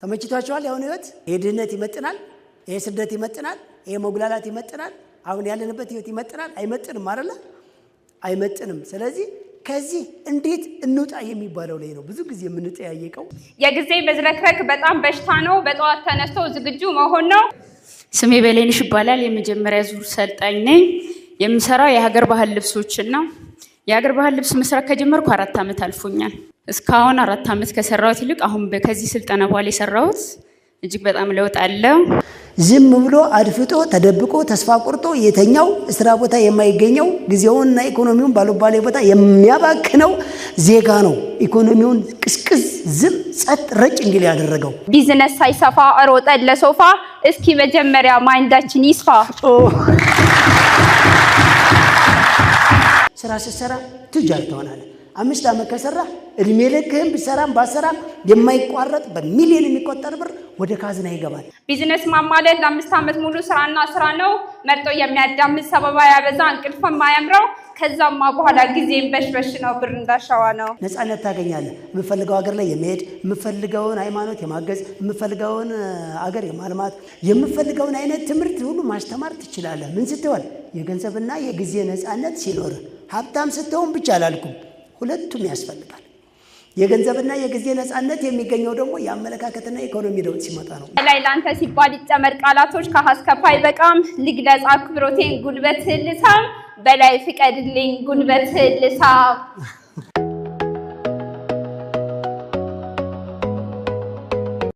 ተመችቷቸዋል ያሁን ህይወት የድህነት ይመጥናል የስደት ይመጥናል የሞግላላት ይመጥናል አሁን ያለንበት ህይወት ይመጥናል አይመጥንም አይደለ አይመጥንም ስለዚህ ከዚህ እንዴት እንውጣ የሚባለው ላይ ነው ብዙ ጊዜ የምንጠያየቀው የጊዜ መዝረክረክ በጣም በሽታ ነው በጠዋት ተነስቶ ዝግጁ መሆን ነው ስሜ በሌንሽ ይባላል የመጀመሪያ ዙር ሰልጣኝ ነኝ የምሰራው የሀገር ባህል ልብሶችን ነው የሀገር ባህል ልብስ መስራት ከጀመርኩ 4 አመት አልፎኛል እስካሁን 4 አመት ከሰራሁት ይልቅ አሁን በከዚህ ስልጠና በኋላ የሰራሁት እጅግ በጣም ለውጥ አለው ዝም ብሎ አድፍጦ ተደብቆ ተስፋ ቆርጦ የተኛው ስራ ቦታ የማይገኘው ጊዜውንና ኢኮኖሚውን ባሉባሌ ቦታ የሚያባክነው ዜጋ ነው ኢኮኖሚውን ቅስቅስ ዝም ጸጥ ረጭ እንዲል ያደረገው ቢዝነስ ሳይሰፋ ሮጠን ለሶፋ እስኪ መጀመሪያ ማይንዳችን ይስፋ ስራ ሲሰራ ትጃር ትሆናለህ 5 አመት ከሰራ እድሜ ልክህን ቢሰራም ባሰራም የማይቋረጥ በሚሊዮን የሚቆጠር ብር ወደ ካዝና ይገባል ቢዝነስ ማማለል ለ5 አመት ሙሉ ስራ ነው መርጦ የሚያዳምጥ ሰበባ ያበዛ እንቅልፍ ማያምረው ከዛማ በኋላ ጊዜን በሽበሽ ነው ብር እንዳሻዋ ነው ነፃነት ታገኛለህ የምፈልገው ሀገር ላይ የመሄድ የምፈልገውን ሃይማኖት የማገዝ የምፈልገውን ሀገር የማልማት የምፈልገውን አይነት ትምህርት ሁሉ ማስተማር ትችላለህ ምን ስትሆን የገንዘብና የጊዜ ነፃነት ሲኖር ሀብታም ስትሆን ብቻ አላልኩም ሁለቱም ያስፈልጋል የገንዘብና የጊዜ ነፃነት የሚገኘው ደግሞ የአመለካከትና ኢኮኖሚ ለውጥ ሲመጣ ነው ላይ ላንተ ሲባል ይጨመር ቃላቶች ከሐስከፋይ በቃም ልግለጽ አክብሮቴን ጉልበት ልሳም በላይ ፍቀድልኝ ጉልበት ልሳም